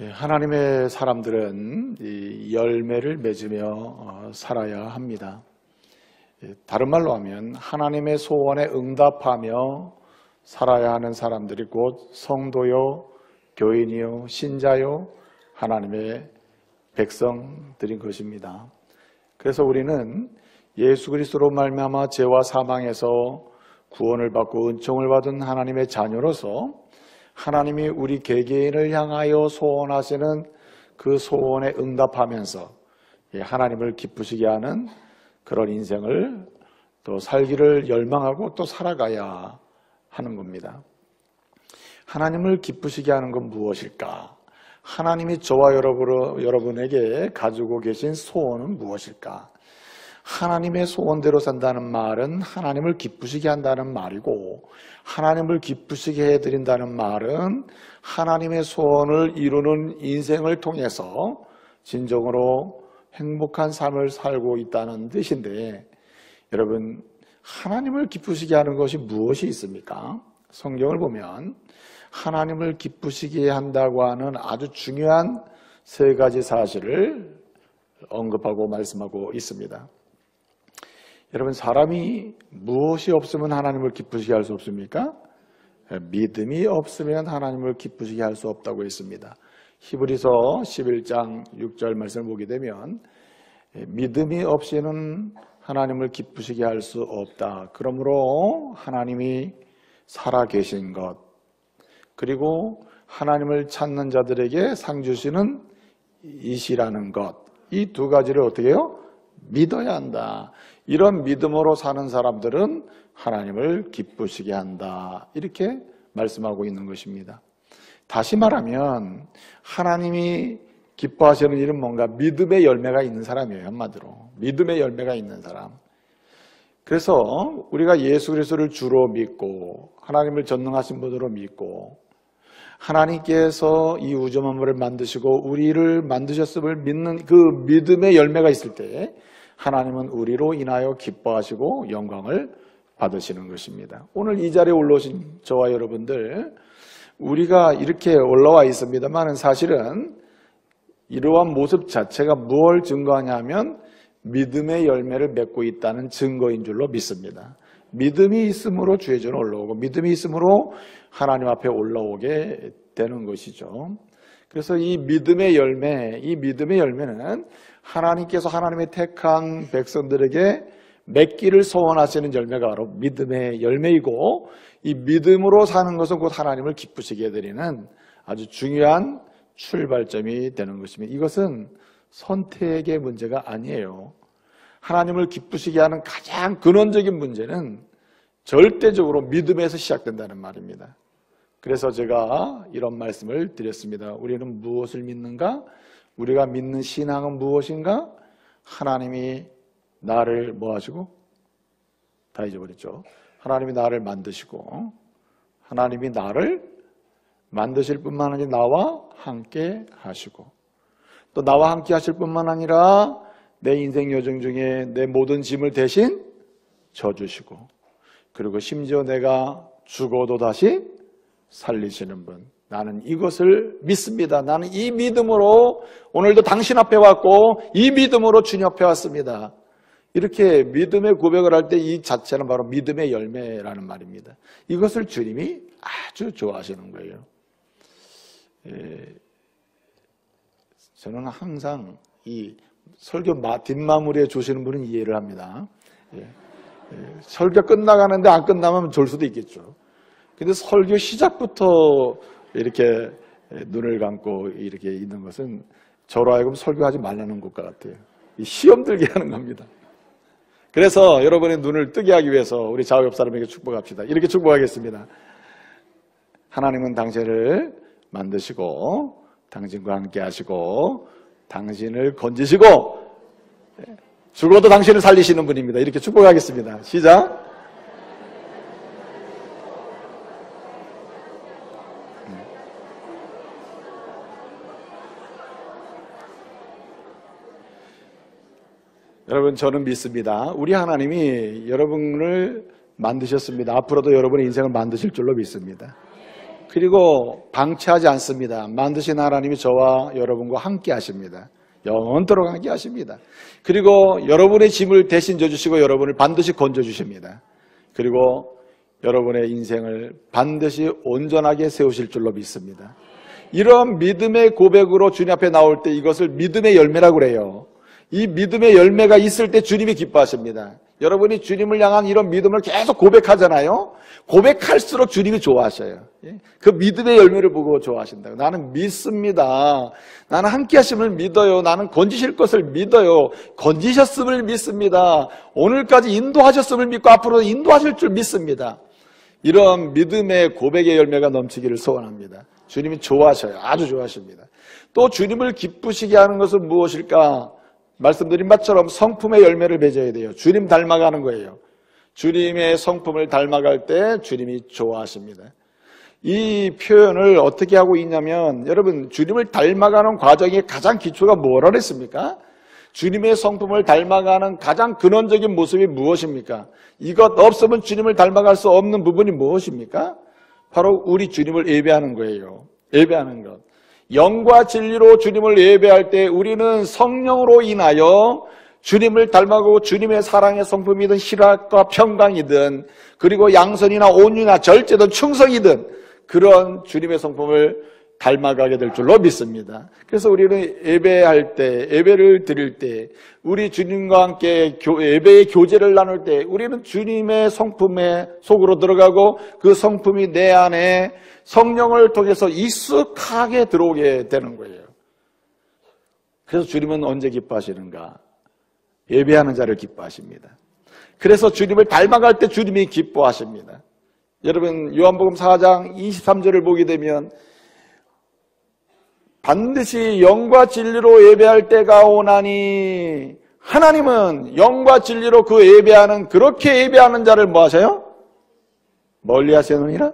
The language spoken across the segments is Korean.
하나님의 사람들은 이 열매를 맺으며 살아야 합니다. 다른 말로 하면 하나님의 소원에 응답하며 살아야 하는 사람들이 곧 성도요, 교인이요, 신자요, 하나님의 백성들인 것입니다. 그래서 우리는 예수 그리스도로 말미암아 죄와 사망에서 구원을 받고 은총을 받은 하나님의 자녀로서 하나님이 우리 개개인을 향하여 소원하시는 그 소원에 응답하면서 하나님을 기쁘시게 하는 그런 인생을 또 살기를 열망하고 또 살아가야 하는 겁니다. 하나님을 기쁘시게 하는 건 무엇일까? 하나님이 저와 여러분에게 가지고 계신 소원은 무엇일까? 하나님의 소원대로 산다는 말은 하나님을 기쁘시게 한다는 말이고, 하나님을 기쁘시게 해드린다는 말은 하나님의 소원을 이루는 인생을 통해서 진정으로 행복한 삶을 살고 있다는 뜻인데, 여러분, 하나님을 기쁘시게 하는 것이 무엇이 있습니까? 성경을 보면 하나님을 기쁘시게 한다고 하는 아주 중요한 세 가지 사실을 언급하고 말씀하고 있습니다. 여러분, 사람이 무엇이 없으면 하나님을 기쁘시게 할 수 없습니까? 믿음이 없으면 하나님을 기쁘시게 할 수 없다고 했습니다. 히브리서 11장 6절 말씀을 보게 되면 믿음이 없이는 하나님을 기쁘시게 할 수 없다. 그러므로 하나님이 살아계신 것, 그리고 하나님을 찾는 자들에게 상 주시는 이시라는 것, 이 두 가지를 어떻게 해요? 믿어야 한다. 이런 믿음으로 사는 사람들은 하나님을 기쁘시게 한다. 이렇게 말씀하고 있는 것입니다. 다시 말하면 하나님이 기뻐하시는 일은 뭔가 믿음의 열매가 있는 사람이에요. 한마디로 믿음의 열매가 있는 사람. 그래서 우리가 예수 그리스도를 주로 믿고 하나님을 전능하신 분으로 믿고 하나님께서 이 우주 만물을 만드시고 우리를 만드셨음을 믿는 그 믿음의 열매가 있을 때 하나님은 우리로 인하여 기뻐하시고 영광을 받으시는 것입니다. 오늘 이 자리에 올라오신 저와 여러분들, 우리가 이렇게 올라와 있습니다만 사실은 이러한 모습 자체가 무엇을 증거하냐면 믿음의 열매를 맺고 있다는 증거인 줄로 믿습니다. 믿음이 있음으로 주의 전에 올라오고 믿음이 있음으로 하나님 앞에 올라오게 되는 것이죠. 그래서 이 믿음의 열매는 하나님께서 하나님의 택한 백성들에게 맺기를 소원하시는 열매가 바로 믿음의 열매이고, 이 믿음으로 사는 것은 곧 하나님을 기쁘시게 해드리는 아주 중요한 출발점이 되는 것입니다. 이것은 선택의 문제가 아니에요. 하나님을 기쁘시게 하는 가장 근원적인 문제는 절대적으로 믿음에서 시작된다는 말입니다. 그래서 제가 이런 말씀을 드렸습니다. 우리는 무엇을 믿는가? 우리가 믿는 신앙은 무엇인가? 하나님이 나를 뭐 하시고? 다 잊어버렸죠. 하나님이 나를 만드시고 하나님이 나를 만드실 뿐만 아니라 나와 함께 하시고, 또 나와 함께 하실 뿐만 아니라 내 인생 여정 중에 내 모든 짐을 대신 져주시고, 그리고 심지어 내가 죽어도 다시 살리시는 분, 나는 이것을 믿습니다. 나는 이 믿음으로 오늘도 당신 앞에 왔고 이 믿음으로 주님 앞에 왔습니다. 이렇게 믿음의 고백을 할 때 이 자체는 바로 믿음의 열매라는 말입니다. 이것을 주님이 아주 좋아하시는 거예요. 저는 항상 이 설교 뒷마무리에 주시는 분은 이해를 합니다. 설교 끝나가는데 안 끝나면 졸 수도 있겠죠. 근데 설교 시작부터 이렇게 눈을 감고 이렇게 있는 것은 저로 하여금 설교하지 말라는 것과 같아요. 시험 들게 하는 겁니다. 그래서 여러분의 눈을 뜨게 하기 위해서 우리 좌우 옆 사람에게 축복합시다. 이렇게 축복하겠습니다. 하나님은 당신을 만드시고 당신과 함께 하시고 당신을 건지시고 죽어도 당신을 살리시는 분입니다. 이렇게 축복하겠습니다. 시작. 여러분, 저는 믿습니다. 우리 하나님이 여러분을 만드셨습니다. 앞으로도 여러분의 인생을 만드실 줄로 믿습니다. 그리고 방치하지 않습니다. 만드신 하나님이 저와 여러분과 함께 하십니다. 영원토록 함께 하십니다. 그리고 여러분의 짐을 대신 져주시고 여러분을 반드시 건져주십니다. 그리고 여러분의 인생을 반드시 온전하게 세우실 줄로 믿습니다. 이런 믿음의 고백으로 주님 앞에 나올 때 이것을 믿음의 열매라고 그래요. 이 믿음의 열매가 있을 때 주님이 기뻐하십니다. 여러분이 주님을 향한 이런 믿음을 계속 고백하잖아요. 고백할수록 주님이 좋아하셔요. 그 믿음의 열매를 보고 좋아하신다고. 나는 믿습니다. 나는 함께 하심을 믿어요. 나는 건지실 것을 믿어요. 건지셨음을 믿습니다. 오늘까지 인도하셨음을 믿고 앞으로 인도하실 줄 믿습니다. 이런 믿음의 고백의 열매가 넘치기를 소원합니다. 주님이 좋아하셔요. 아주 좋아하십니다. 또 주님을 기쁘시게 하는 것은 무엇일까? 말씀드린 것처럼 성품의 열매를 맺어야 돼요. 주님 닮아가는 거예요. 주님의 성품을 닮아갈 때 주님이 좋아하십니다. 이 표현을 어떻게 하고 있냐면 여러분 주님을 닮아가는 과정의 가장 기초가 뭐라 그랬습니까? 주님의 성품을 닮아가는 가장 근원적인 모습이 무엇입니까? 이것 없으면 주님을 닮아갈 수 없는 부분이 무엇입니까? 바로 우리 주님을 예배하는 거예요. 예배하는 것. 영과 진리로 주님을 예배할 때 우리는 성령으로 인하여 주님을 닮아가고 주님의 사랑의 성품이든 희락과 평강이든 그리고 양선이나 온유나 절제든 충성이든 그런 주님의 성품을 닮아가게 될 줄로 믿습니다. 그래서 우리는 예배할 때, 예배를 드릴 때, 우리 주님과 함께 예배의 교제를 나눌 때 우리는 주님의 성품에 속으로 들어가고 그 성품이 내 안에 성령을 통해서 익숙하게 들어오게 되는 거예요. 그래서 주님은 언제 기뻐하시는가? 예배하는 자를 기뻐하십니다. 그래서 주님을 닮아갈 때 주님이 기뻐하십니다. 여러분 요한복음 4장 23절을 보게 되면 반드시 영과 진리로 예배할 때가 오나니 하나님은 영과 진리로 그 예배하는 그렇게 예배하는 자를 뭐 하셔요? 멀리 하시느니라?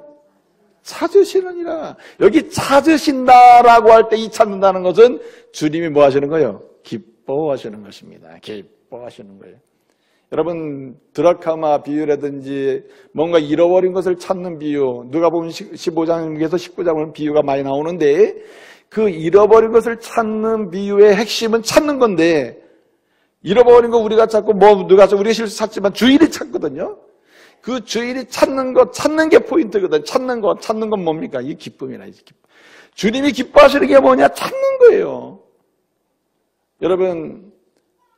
찾으시느니라. 여기 찾으신다라고 할 때 이 찾는다는 것은 주님이 뭐 하시는 거예요? 기뻐하시는 것입니다. 기뻐하시는 거예요. 여러분 드라카마 비유라든지 뭔가 잃어버린 것을 찾는 비유, 누가복음 15장에서 19장 보면 비유가 많이 나오는데 그 잃어버린 것을 찾는 비유의 핵심은 찾는 건데 잃어버린 거 우리가 찾고 뭐 누가 우리가 실수 찾지만 주인이 찾거든요. 그 주인이 찾는 것, 찾는 게 포인트거든. 찾는 건 뭡니까? 이 기쁨이라. 주님이 기뻐하시는 게 뭐냐? 찾는 거예요. 여러분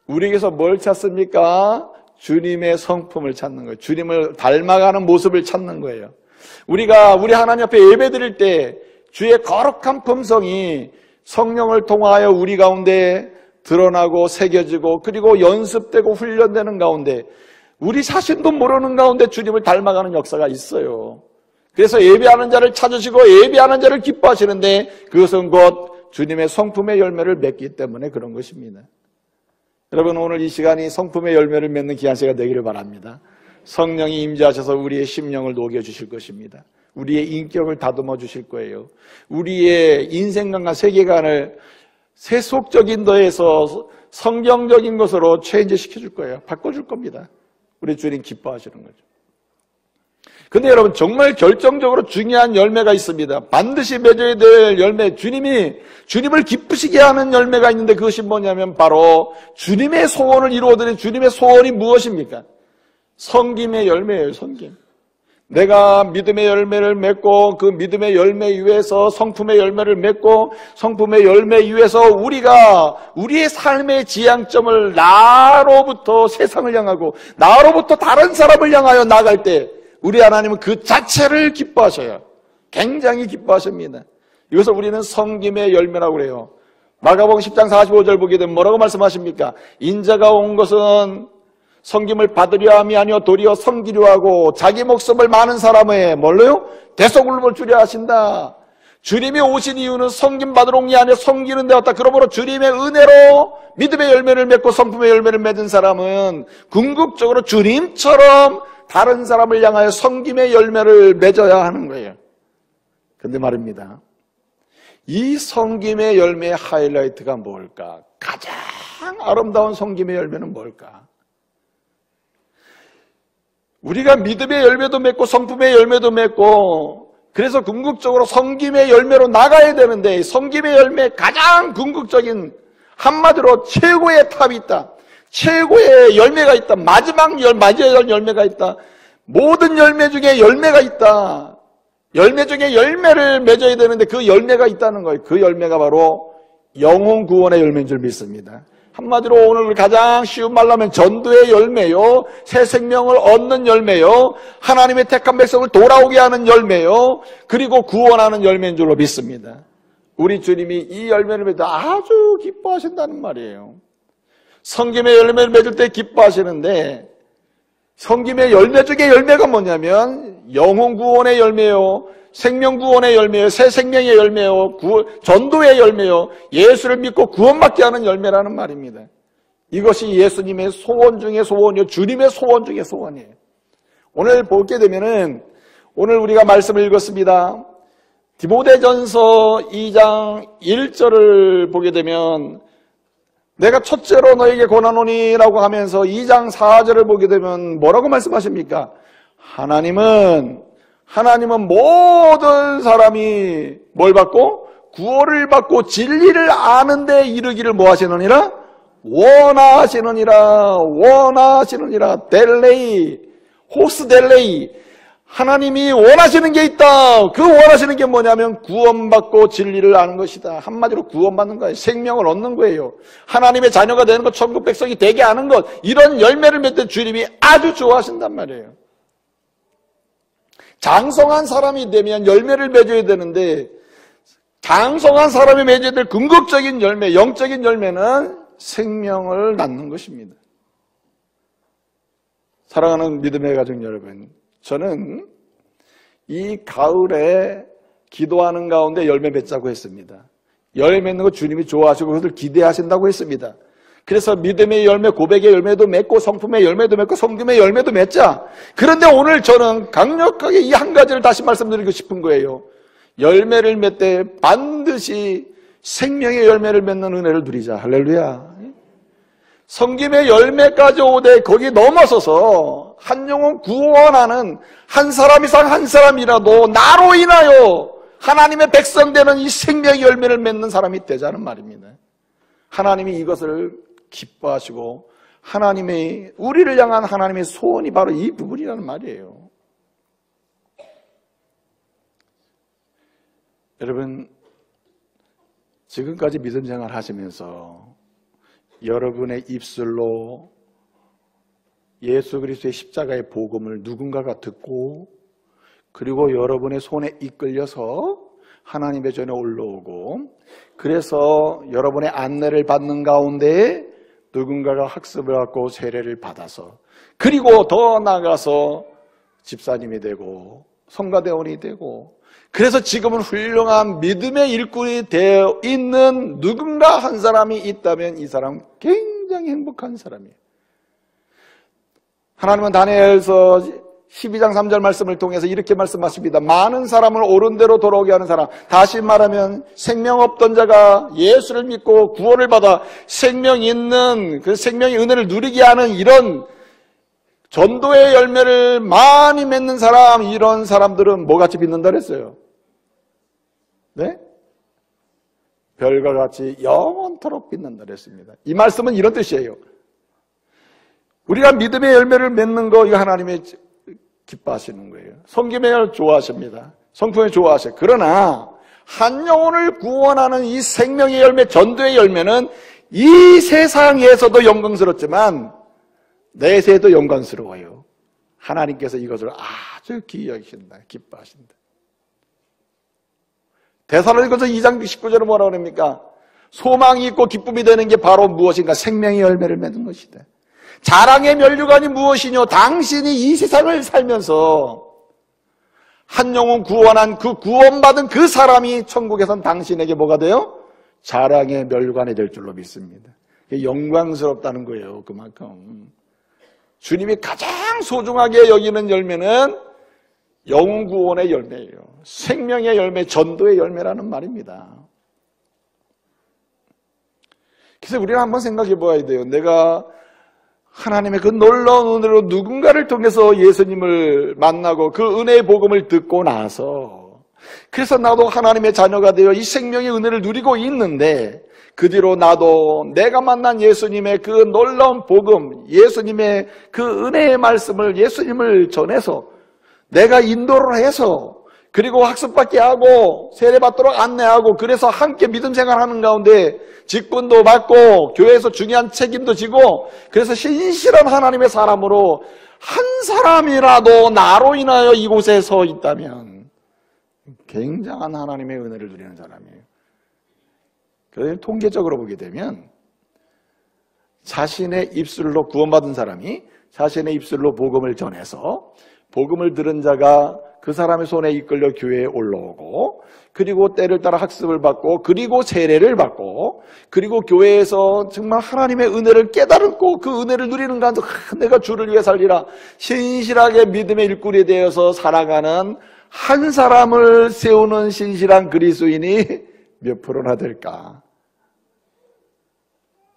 우리에게서 뭘 찾습니까? 주님의 성품을 찾는 거예요. 주님을 닮아가는 모습을 찾는 거예요. 우리 하나님 앞에 예배 드릴 때 주의 거룩한 품성이 성령을 통하여 우리 가운데 드러나고 새겨지고 그리고 연습되고 훈련되는 가운데 우리 자신도 모르는 가운데 주님을 닮아가는 역사가 있어요. 그래서 예배하는 자를 찾으시고 예배하는 자를 기뻐하시는데 그것은 곧 주님의 성품의 열매를 맺기 때문에 그런 것입니다. 여러분 오늘 이 시간이 성품의 열매를 맺는 귀한 시간 되기를 바랍니다. 성령이 임재하셔서 우리의 심령을 녹여주실 것입니다. 우리의 인격을 다듬어 주실 거예요. 우리의 인생관과 세계관을 세속적인 데에서 성경적인 것으로 체인지시켜 줄 거예요. 바꿔줄 겁니다. 우리 주님 기뻐하시는 거죠. 근데 여러분 정말 결정적으로 중요한 열매가 있습니다. 반드시 맺어야 될 열매, 주님을 기쁘시게 하는 열매가 있는데 그것이 뭐냐면 바로 주님의 소원을 이루어드린 주님의 소원이 무엇입니까? 섬김의 열매예요. 섬김. 내가 믿음의 열매를 맺고 그 믿음의 열매 위에서 성품의 열매를 맺고 성품의 열매 위에서 우리가 우리의 삶의 지향점을 나로부터 세상을 향하고 나로부터 다른 사람을 향하여 나갈 때 우리 하나님은 그 자체를 기뻐하셔요. 굉장히 기뻐하십니다. 이것을 우리는 섬김의 열매라고 그래요. 마가복음 10장 45절 보게 되면 뭐라고 말씀하십니까? 인자가 온 것은 섬김을 받으려 함이 아니요 도리어 섬기려 하고 자기 목숨을 많은 사람의 뭘로요? 대속물을 주려 하신다. 주님이 오신 이유는 섬김 받으러 온 게 아니라 섬기는 데 왔다. 그러므로 주님의 은혜로 믿음의 열매를 맺고 성품의 열매를 맺은 사람은 궁극적으로 주님처럼 다른 사람을 향하여 섬김의 열매를 맺어야 하는 거예요. 근데 말입니다. 이 섬김의 열매의 하이라이트가 뭘까? 가장 아름다운 섬김의 열매는 뭘까? 우리가 믿음의 열매도 맺고 성품의 열매도 맺고 그래서 궁극적으로 섬김의 열매로 나가야 되는데 섬김의 열매 가장 궁극적인 한마디로 최고의 탑이 있다. 최고의 열매가 있다. 마지막 열매가 있다. 모든 열매 중에 열매가 있다. 열매 중에 열매를 맺어야 되는데 그 열매가 있다는 거예요. 그 열매가 바로 영혼 구원의 열매인 줄 믿습니다. 한마디로 오늘 가장 쉬운 말로 하면 전도의 열매요, 새 생명을 얻는 열매요, 하나님의 택한 백성을 돌아오게 하는 열매요, 그리고 구원하는 열매인 줄로 믿습니다. 우리 주님이 이 열매를 맺어 아주 기뻐하신다는 말이에요. 섬김의 열매를 맺을 때 기뻐하시는데 섬김의 열매 중에 열매가 뭐냐면 영혼 구원의 열매요, 생명 구원의 열매요, 새 생명의 열매요, 전도의 열매요, 예수를 믿고 구원받게 하는 열매라는 말입니다. 이것이 예수님의 소원 중에 소원이요, 주님의 소원 중에 소원이에요. 오늘 보게 되면은 오늘 우리가 말씀을 읽었습니다. 디모데전서 2장 1절을 보게 되면 내가 첫째로 너에게 권하노니라고 하면서 2장 4절을 보게 되면 뭐라고 말씀하십니까? 하나님은 모든 사람이 뭘 받고? 구원을 받고 진리를 아는 데 이르기를 뭐 하시느니라? 원하시느니라. 델레이, 호스 델레이. 하나님이 원하시는 게 있다. 그 원하시는 게 뭐냐면 구원받고 진리를 아는 것이다. 한마디로 구원받는 거예요. 생명을 얻는 거예요. 하나님의 자녀가 되는 것, 천국 백성이 되게 하는 것, 이런 열매를 맺는 주님이 아주 좋아하신단 말이에요. 장성한 사람이 되면 열매를 맺어야 되는데 장성한 사람이 맺어야 될 궁극적인 열매, 영적인 열매는 생명을 낳는 것입니다. 사랑하는 믿음의 가족 여러분, 저는 이 가을에 기도하는 가운데 열매 맺자고 했습니다. 열매 맺는 거 주님이 좋아하시고 그것을 기대하신다고 했습니다. 그래서 믿음의 열매, 고백의 열매도 맺고 성품의 열매도 맺고 섬김의 열매도 맺자. 그런데 오늘 저는 강력하게 이 한 가지를 다시 말씀드리고 싶은 거예요. 열매를 맺되 반드시 생명의 열매를 맺는 은혜를 누리자. 할렐루야. 섬김의 열매까지 오되 거기 넘어서서 한 영혼 구원하는 한 사람 이상 한 사람이라도 나로 인하여 하나님의 백성 되는 이 생명의 열매를 맺는 사람이 되자는 말입니다. 하나님이 이것을 기뻐하시고 하나님의 우리를 향한 하나님의 소원이 바로 이 부분이라는 말이에요. 여러분, 지금까지 믿음 생활 하시면서 여러분의 입술로 예수 그리스도의 십자가의 복음을 누군가가 듣고 그리고 여러분의 손에 이끌려서 하나님의 전에 올라오고 그래서 여러분의 안내를 받는 가운데 누군가가 학습을 갖고 세례를 받아서 그리고 더 나아가서 집사님이 되고 성가대원이 되고 그래서 지금은 훌륭한 믿음의 일꾼이 되어 있는 누군가 한 사람이 있다면 이 사람 굉장히 행복한 사람이에요. 하나님은 다니엘서 12장 3절 말씀을 통해서 이렇게 말씀하십니다. 많은 사람을 옳은 대로 돌아오게 하는 사람, 다시 말하면 생명 없던 자가 예수를 믿고 구원을 받아 생명 있는 그 생명의 은혜를 누리게 하는 이런 전도의 열매를 많이 맺는 사람, 이런 사람들은 뭐같이 빛난다 그랬어요? 네? 별과 같이 영원토록 빛난다 그랬습니다. 이 말씀은 이런 뜻이에요. 우리가 믿음의 열매를 맺는 거 이거 하나님의 기뻐하시는 거예요. 섬김을 좋아하십니다. 성품을 좋아하셔요. 그러나 한 영혼을 구원하는 이 생명의 열매, 전도의 열매는 이 세상에서도 영광스럽지만 내세에도 영광스러워요. 하나님께서 이것을 아주 기여하신다, 기뻐하신다. 데살로니가서 2장 19절은 뭐라고 합니까? 소망이 있고 기쁨이 되는 게 바로 무엇인가? 생명의 열매를 맺는 것이다. 자랑의 면류관이 무엇이뇨? 당신이 이 세상을 살면서 한 영혼 구원한 그 구원받은 그 사람이 천국에선 당신에게 뭐가 돼요? 자랑의 면류관이 될 줄로 믿습니다. 영광스럽다는 거예요. 그만큼 주님이 가장 소중하게 여기는 열매는 영혼 구원의 열매예요. 생명의 열매, 전도의 열매라는 말입니다. 그래서 우리는 한번 생각해 봐야 돼요. 내가 하나님의 그 놀라운 은혜로 누군가를 통해서 예수님을 만나고 그 은혜의 복음을 듣고 나서 그래서 나도 하나님의 자녀가 되어 이 생명의 은혜를 누리고 있는데, 그 뒤로 나도 내가 만난 예수님의 그 놀라운 복음, 예수님의 그 은혜의 말씀을, 예수님을 전해서 내가 인도를 해서, 그리고 학습받게 하고 세례받도록 안내하고, 그래서 함께 믿음 생활하는 가운데 직분도 받고 교회에서 중요한 책임도 지고, 그래서 신실한 하나님의 사람으로 한 사람이라도 나로 인하여 이곳에 서 있다면 굉장한 하나님의 은혜를 누리는 사람이에요. 그래서 통계적으로 보게 되면 자신의 입술로 구원받은 사람이 자신의 입술로 복음을 전해서 복음을 들은 자가 그 사람의 손에 이끌려 교회에 올라오고, 그리고 때를 따라 학습을 받고, 그리고 세례를 받고, 그리고 교회에서 정말 하나님의 은혜를 깨달고 그 은혜를 누리는 가운데 내가 주를 위해 살리라 신실하게 믿음의 일꾼이 되어서 살아가는 한 사람을 세우는 신실한 그리스도인이 몇 프로나 될까?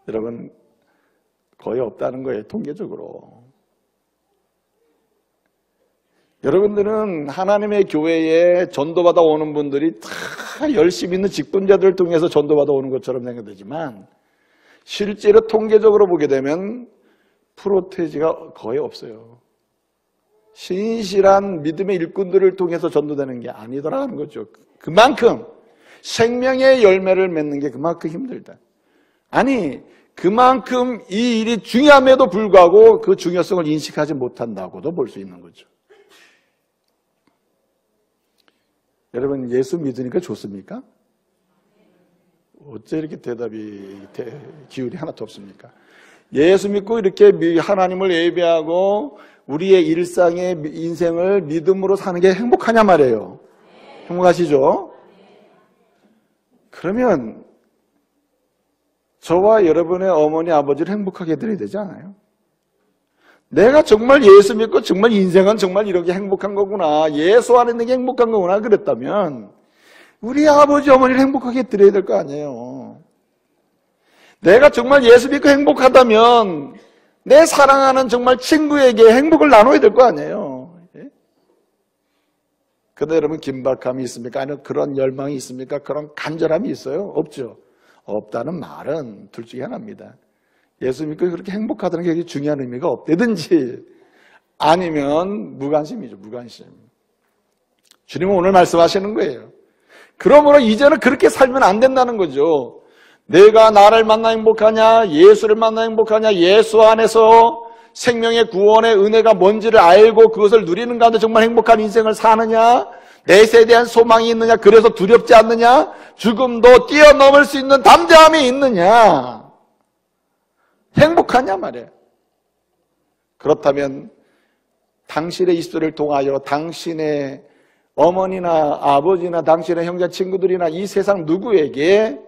여러분, 거의 없다는 거예요, 통계적으로. 여러분들은 하나님의 교회에 전도받아 오는 분들이 다 열심히 있는 직분자들을 통해서 전도받아 오는 것처럼 생각되지만, 실제로 통계적으로 보게 되면 프로테지가 거의 없어요. 신실한 믿음의 일꾼들을 통해서 전도되는 게 아니더라는 거죠. 그만큼 생명의 열매를 맺는 게 그만큼 힘들다. 아니, 그만큼 이 일이 중요함에도 불구하고 그 중요성을 인식하지 못한다고도 볼 수 있는 거죠. 여러분, 예수 믿으니까 좋습니까? 어째 이렇게 대답이 기울이 하나도 없습니까? 예수 믿고 이렇게 하나님을 예배하고 우리의 일상의 인생을 믿음으로 사는 게 행복하냐 말이에요. 행복하시죠? 그러면 저와 여러분의 어머니, 아버지를 행복하게 해드려야 되지 않아요? 내가 정말 예수 믿고 정말 인생은 정말 이렇게 행복한 거구나, 예수 안에 있는 게 행복한 거구나 그랬다면 우리 아버지, 어머니를 행복하게 해드려야 될 거 아니에요. 내가 정말 예수 믿고 행복하다면 내 사랑하는 정말 친구에게 행복을 나눠야 될 거 아니에요. 그런데 여러분, 긴박함이 있습니까? 아니면 그런 열망이 있습니까? 그런 간절함이 있어요? 없죠. 없다는 말은 둘 중에 하나입니다. 예수 믿고 그렇게 행복하다는 게 중요한 의미가 없다든지, 아니면 무관심이죠. 무관심. 주님은 오늘 말씀하시는 거예요. 그러므로 이제는 그렇게 살면 안 된다는 거죠. 내가 나를 만나 행복하냐, 예수를 만나 행복하냐, 예수 안에서 생명의 구원의 은혜가 뭔지를 알고 그것을 누리는 가운데 정말 행복한 인생을 사느냐, 내세에 대한 소망이 있느냐, 그래서 두렵지 않느냐, 죽음도 뛰어넘을 수 있는 담대함이 있느냐, 행복하냐 말이에요. 그렇다면 당신의 입술을 통하여 당신의 어머니나 아버지나 당신의 형제 친구들이나 이 세상 누구에게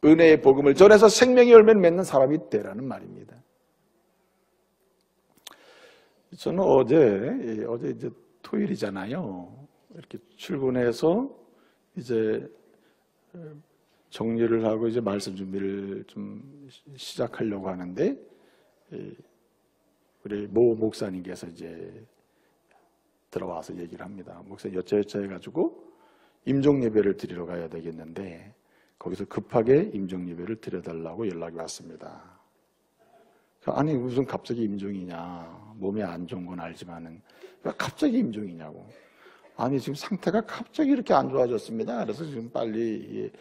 은혜의 복음을 전해서 생명의 열매를 맺는 사람이 되라는 말입니다. 저는 어제 이제 토요일이잖아요. 이렇게 출근해서 이제 정리를 하고 이제 말씀 준비를 좀 시작하려고 하는데, 우리 모 목사님께서 이제 들어와서 얘기를 합니다. 목사님 여차여차 해가지고 임종 예배를 드리러 가야 되겠는데 거기서 급하게 임종 예배를 드려달라고 연락이 왔습니다. 아니, 무슨 갑자기 임종이냐, 몸에 안 좋은 건 알지만은 왜 갑자기 임종이냐고. 아니, 지금 상태가 갑자기 이렇게 안 좋아졌습니다. 그래서 지금 빨리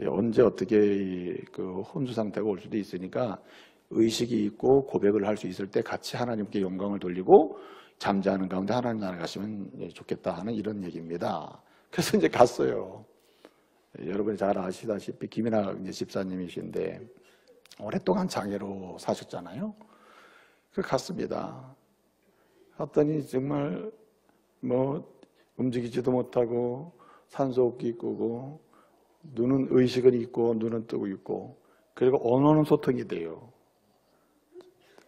언제 어떻게 그 혼수 상태가 올 수도 있으니까 의식이 있고 고백을 할 수 있을 때 같이 하나님께 영광을 돌리고 잠자는 가운데 하나님 나라 가시면 좋겠다 하는 이런 얘기입니다. 그래서 이제 갔어요. 여러분이 잘 아시다시피 김이나 집사님이신데 오랫동안 장애로 사셨잖아요. 그 갔습니다. 갔더니 정말 뭐 움직이지도 못하고 산소호흡기 끄고, 눈은 의식은 있고 눈은 뜨고 있고, 그리고 언어는 소통이 돼요.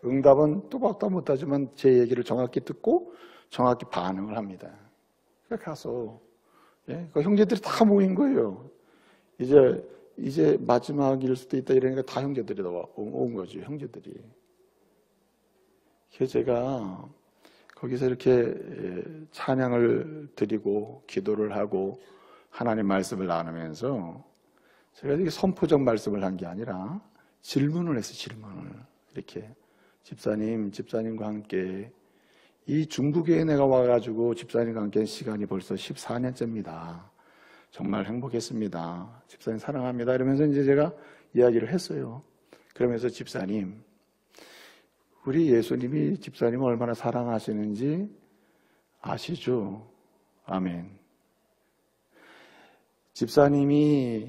응답은 또박도 못하지만 제 얘기를 정확히 듣고 정확히 반응을 합니다. 그래서 가서 그 형제들이 다 모인 거예요. 이제 마지막일 수도 있다 이러니까 다 형제들이 온 거죠. 형제들이. 그래서 제가 거기서 이렇게 찬양을 드리고 기도를 하고 하나님 말씀을 나누면서 제가 이렇게 선포적 말씀을 한 게 아니라 질문을 했어요. 질문을. 이렇게 집사님과 함께 이 중부교회에 내가 와가지고 집사님과 함께 한 시간이 벌써 14년째입니다. 정말 행복했습니다. 집사님 사랑합니다. 이러면서 이제 제가 이야기를 했어요. 그러면서 집사님, 우리 예수님이 집사님을 얼마나 사랑하시는지 아시죠? 아멘. 집사님이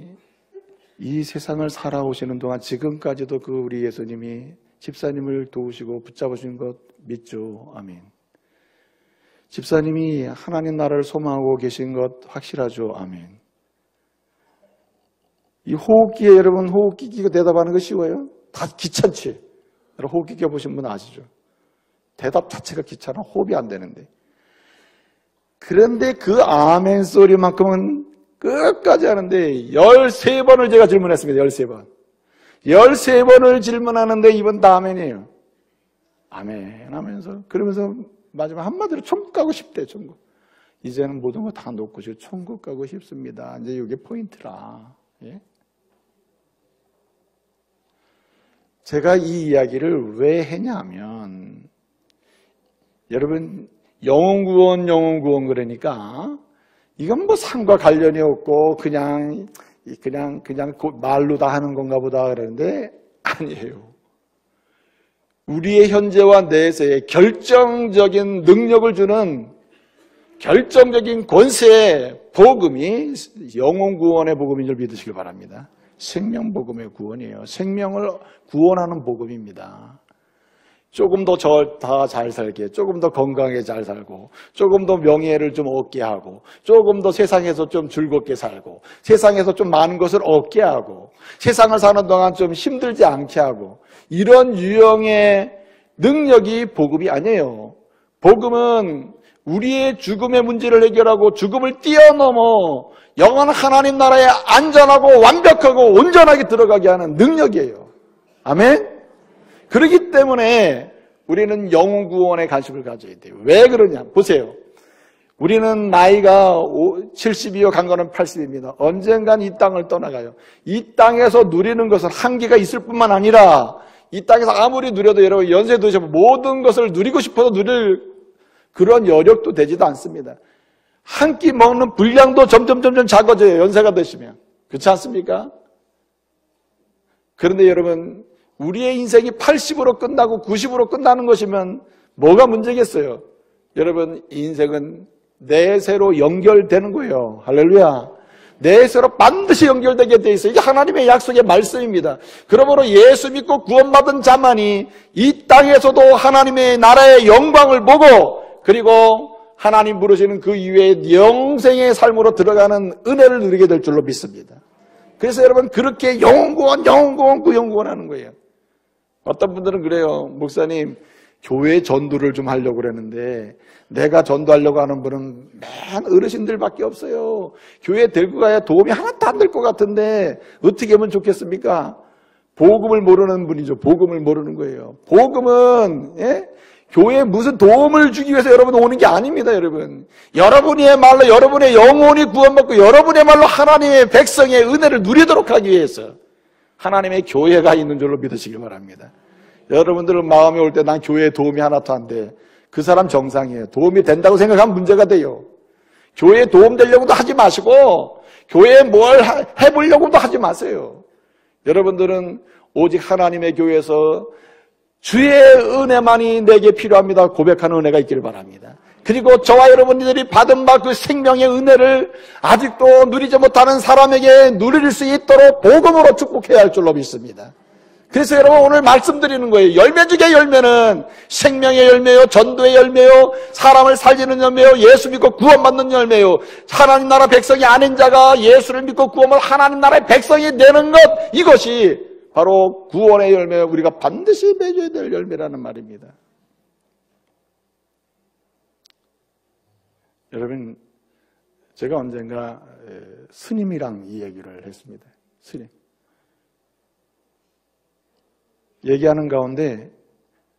이 세상을 살아오시는 동안 지금까지도 그 우리 예수님이 집사님을 도우시고 붙잡으신 것 믿죠? 아멘. 집사님이 하나님 나라를 소망하고 계신 것 확실하죠? 아멘. 이 호흡기에 여러분 호흡기 끼고 대답하는 거 쉬워요? 다 귀찮지? 여러분 호흡기 껴보신 분 아시죠? 대답 자체가 귀찮아. 호흡이 안 되는데. 그런데 그 아멘 소리만큼은 끝까지 하는데 13번을 제가 질문했습니다. 13번. 13번을 질문하는데 이번 다 아멘이에요. 아멘 하면서 그러면서 마지막 한마디로 천국 가고 싶대. 천국. 이제는 모든 거 다 놓고 지금 천국 가고 싶습니다. 이제 이게 포인트라. 예? 제가 이 이야기를 왜 했냐면 여러분 영혼구원 그러니까 이건 뭐 상과 관련이 없고 그냥 말로 다 하는 건가 보다 그러는데 아니에요. 우리의 현재와 내세에 결정적인 능력을 주는 결정적인 권세의 복음이 영혼구원의 복음인 줄 믿으시길 바랍니다. 생명복음의 구원이에요. 생명을 구원하는 복음입니다. 조금 더 잘 살게, 조금 더 건강하게 잘 살고, 조금 더 명예를 좀 얻게 하고, 조금 더 세상에서 좀 즐겁게 살고, 세상에서 좀 많은 것을 얻게 하고, 세상을 사는 동안 좀 힘들지 않게 하고, 이런 유형의 능력이 복음이 아니에요. 복음은 우리의 죽음의 문제를 해결하고 죽음을 뛰어넘어 영원한 하나님 나라에 안전하고 완벽하고 온전하게 들어가게 하는 능력이에요. 아멘? 그렇기 때문에 우리는 영혼 구원에 관심을 가져야 돼요. 왜 그러냐? 보세요. 우리는 나이가 70이요, 강건은 80입니다. 언젠간 이 땅을 떠나가요. 이 땅에서 누리는 것은 한계가 있을 뿐만 아니라 이 땅에서 아무리 누려도 여러분 연세 드셔도 모든 것을 누리고 싶어도 누릴 그런 여력도 되지도 않습니다. 한 끼 먹는 분량도 점점 작아져요. 연세가 드시면. 그렇지 않습니까? 그런데 여러분 우리의 인생이 80으로 끝나고 90으로 끝나는 것이면 뭐가 문제겠어요? 여러분 인생은 내세로 연결되는 거예요. 할렐루야. 내세로 반드시 연결되게 돼 있어요. 이게 하나님의 약속의 말씀입니다. 그러므로 예수 믿고 구원받은 자만이 이 땅에서도 하나님의 나라의 영광을 보고 그리고 하나님 부르시는 그 이후에 영생의 삶으로 들어가는 은혜를 누리게 될 줄로 믿습니다. 그래서 여러분 그렇게 영혼구원 하는 거예요. 어떤 분들은 그래요. 목사님 교회 전도를 좀 하려고 그러는데 내가 전도하려고 하는 분은 맨 어르신들밖에 없어요. 교회 데리고 가야 도움이 하나도 안 될 것 같은데 어떻게 하면 좋겠습니까? 복음을 모르는 분이죠. 복음을 모르는 거예요. 복음은 교회에 무슨 도움을 주기 위해서 여러분 오는 게 아닙니다. 여러분 여러분의 말로 여러분의 영혼이 구원받고 여러분의 말로 하나님의 백성의 은혜를 누리도록 하기 위해서 하나님의 교회가 있는 줄로 믿으시길 바랍니다. 여러분들 마음이 올 때 난 교회에 도움이 하나도 안 돼. 그 사람 정상이에요. 도움이 된다고 생각하면 문제가 돼요. 교회에 도움 되려고도 하지 마시고 교회에 뭘 해보려고도 하지 마세요. 여러분들은 오직 하나님의 교회에서 주의 은혜만이 내게 필요합니다. 고백하는 은혜가 있기를 바랍니다. 그리고 저와 여러분들이 받은 바 그 생명의 은혜를 아직도 누리지 못하는 사람에게 누릴 수 있도록 복음으로 축복해야 할 줄로 믿습니다. 그래서 여러분 오늘 말씀드리는 거예요. 열매 중에 열매는 생명의 열매요, 전도의 열매요, 사람을 살리는 열매요, 예수 믿고 구원받는 열매요. 하나님 나라 백성이 아닌 자가 예수를 믿고 구원을 하나님 나라의 백성이 되는 것, 이것이 바로 구원의 열매, 우리가 반드시 맺어야 될 열매라는 말입니다. 여러분 제가 언젠가 스님이랑 이 얘기를 했습니다. 스님 얘기하는 가운데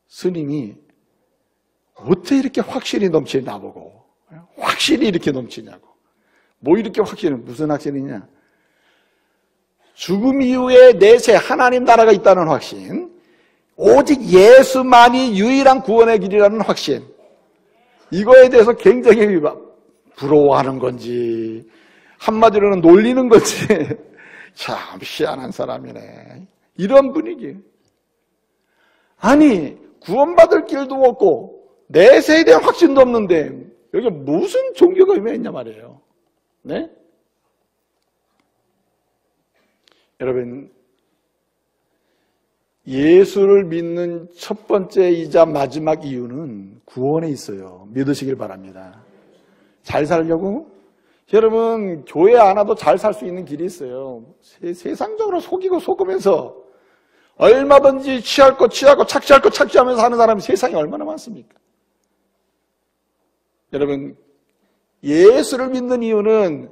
스님이 어떻게 이렇게 확신이 넘치니 나보고. 확신이 이렇게 넘치냐고. 뭐 이렇게 확신이, 무슨 확신이냐. 죽음 이후에 내세 하나님 나라가 있다는 확신, 오직 예수만이 유일한 구원의 길이라는 확신, 이거에 대해서 굉장히 부러워하는 건지 한마디로는 놀리는 건지 참 희한한 사람이네, 이런 분위기. 아니 구원받을 길도 없고 내세에 대한 확신도 없는데 여기 무슨 종교가 있냐 말이에요. 네? 여러분, 예수를 믿는 첫 번째이자 마지막 이유는 구원에 있어요. 믿으시길 바랍니다. 잘 살려고? 여러분, 교회 안 와도 잘 살 수 있는 길이 있어요. 세상적으로 속이고 속으면서 얼마든지 취할 거 취하고 착취할 거 착취하면서 사는 사람이 세상에 얼마나 많습니까? 여러분, 예수를 믿는 이유는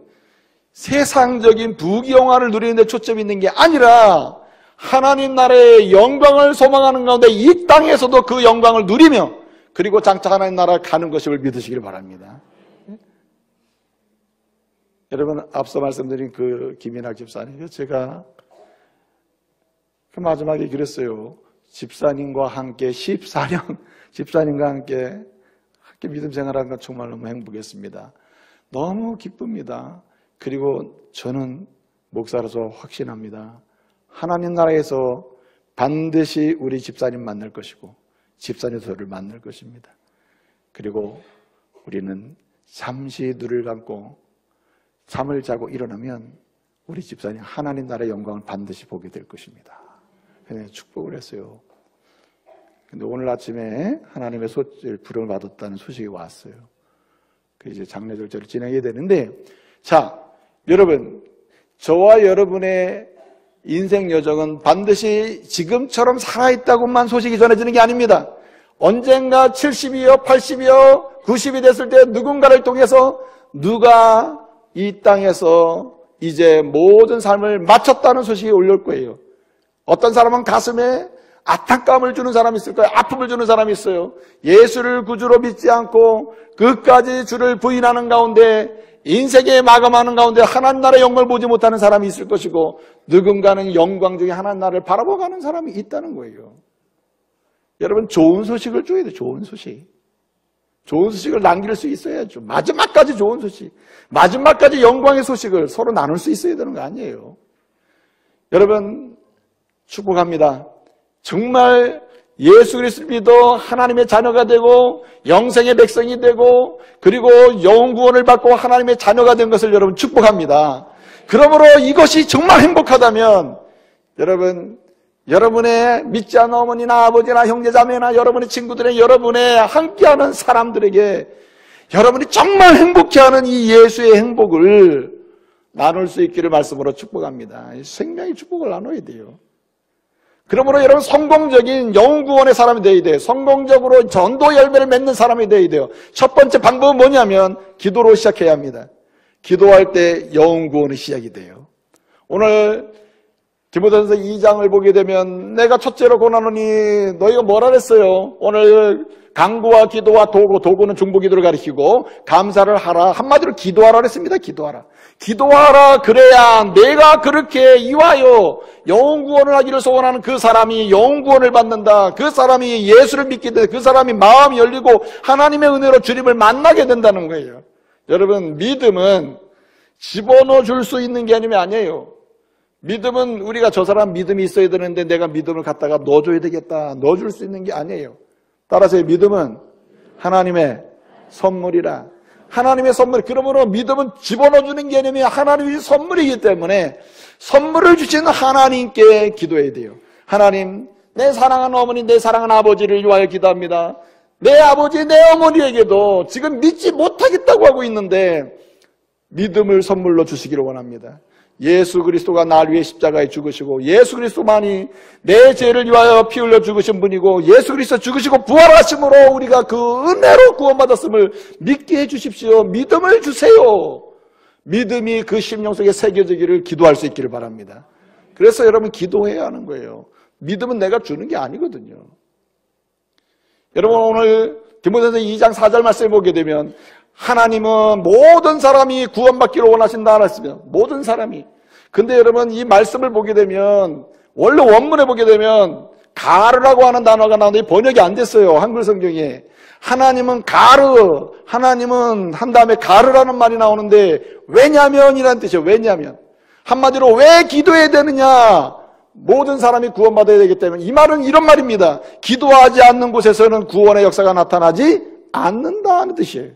세상적인 부귀영화를 누리는 데 초점이 있는 게 아니라 하나님 나라의 영광을 소망하는 가운데 이 땅에서도 그 영광을 누리며 그리고 장차 하나님 나라를 가는 것임을 믿으시길 바랍니다. 여러분, 앞서 말씀드린 그 김인학 집사님, 제가 그 마지막에 그랬어요. 집사님과 함께 14년 집사님과 함께 믿음 생활한 건 정말 너무 행복했습니다. 너무 기쁩니다. 그리고 저는 목사로서 확신합니다. 하나님 나라에서 반드시 우리 집사님 만날 것이고 집사님 저를 만날 것입니다. 그리고 우리는 잠시 눈을 감고 잠을 자고 일어나면 우리 집사님 하나님 나라의 영광을 반드시 보게 될 것입니다. 그냥 축복을 했어요. 근데 오늘 아침에 하나님의 부름을 받았다는 소식이 왔어요. 그 이제 장례 절차를 진행해야 되는데, 자, 여러분, 저와 여러분의 인생 여정은 반드시 지금처럼 살아있다고만 소식이 전해지는 게 아닙니다. 언젠가 70이요, 80이요, 90이 됐을 때 누군가를 통해서 누가 이 땅에서 이제 모든 삶을 마쳤다는 소식이 올라올 거예요. 어떤 사람은 가슴에 안타까움을 주는 사람이 있을 거예요. 아픔을 주는 사람이 있어요. 예수를 구주로 믿지 않고 끝까지 주를 부인하는 가운데 인생에 마감하는 가운데 하나님 나라의 영광을 보지 못하는 사람이 있을 것이고, 누군가는 영광 중에 하나님 나라를 바라보고 가는 사람이 있다는 거예요. 여러분, 좋은 소식을 줘야 돼요. 좋은 소식. 좋은 소식을 남길 수 있어야죠. 마지막까지 좋은 소식, 마지막까지 영광의 소식을 서로 나눌 수 있어야 되는 거 아니에요. 여러분, 축복합니다. 정말 예수 그리스도를 믿어 하나님의 자녀가 되고 영생의 백성이 되고 그리고 영원 구원을 받고 하나님의 자녀가 된 것을 여러분 축복합니다. 그러므로 이것이 정말 행복하다면 여러분, 여러분의 믿지 않는 어머니나 아버지나 형제자매나 여러분의 친구들의 여러분의 함께하는 사람들에게 여러분이 정말 행복해하는 이 예수의 행복을 나눌 수 있기를 말씀으로 축복합니다. 생명의 축복을 나눠야 돼요. 그러므로 여러분, 성공적인 영구원의 사람이 되어야 돼요. 성공적으로 전도 열매를 맺는 사람이 되어야 돼요. 첫 번째 방법은 뭐냐면 기도로 시작해야 합니다. 기도할 때 영구원의 시작이 돼요. 오늘 디모데전서 2장을 보게 되면 내가 첫째로 권하노니 너희가 뭐라 그랬어요? 오늘 강구와 기도와 도구, 도구는 중보기도를 가리키고 감사를 하라, 한마디로 기도하라 그랬습니다. 기도하라. 기도하라. 그래야 내가 그렇게 이와요 영구원을 하기를 소원하는 그 사람이 영구원을 받는다. 그 사람이 예수를 믿게 돼. 그 사람이 마음이 열리고 하나님의 은혜로 주님을 만나게 된다는 거예요. 여러분, 믿음은 집어넣어 줄 수 있는 게 아니에요. 믿음은 우리가 저 사람 믿음이 있어야 되는데 내가 믿음을 갖다가 넣어줘야 되겠다, 넣어줄 수 있는 게 아니에요. 따라서 믿음은 하나님의 선물이라. 하나님의 선물. 그러므로 믿음은 집어넣어주는 개념이 하나님의 선물이기 때문에 선물을 주시는 하나님께 기도해야 돼요. 하나님, 내 사랑하는 어머니, 내 사랑하는 아버지를 위하여 기도합니다. 내 아버지, 내 어머니에게도 지금 믿지 못하겠다고 하고 있는데 믿음을 선물로 주시기를 원합니다. 예수 그리스도가 날 위해 십자가에 죽으시고 예수 그리스도만이 내 죄를 위하여 피 흘려 죽으신 분이고 예수 그리스도 죽으시고 부활하심으로 우리가 그 은혜로 구원받았음을 믿게 해주십시오. 믿음을 주세요. 믿음이 그 심령 속에 새겨지기를 기도할 수 있기를 바랍니다. 그래서 여러분, 기도해야 하는 거예요. 믿음은 내가 주는 게 아니거든요. 여러분, 오늘 디모데전서 2장 4절 말씀에 보게 되면 하나님은 모든 사람이 구원받기를 원하신다 하셨으며 모든 사람이. 근데 여러분 이 말씀을 보게 되면 원래 원문에 보게 되면 가르라고 하는 단어가 나오는데 번역이 안 됐어요. 한글 성경에. 하나님은 가르, 하나님은 한 다음에 가르라는 말이 나오는데 왜냐면이라는 뜻이에요. 왜냐면. 한마디로 왜 기도해야 되느냐? 모든 사람이 구원받아야 되기 때문에. 이 말은 이런 말입니다. 기도하지 않는 곳에서는 구원의 역사가 나타나지 않는다는 뜻이에요.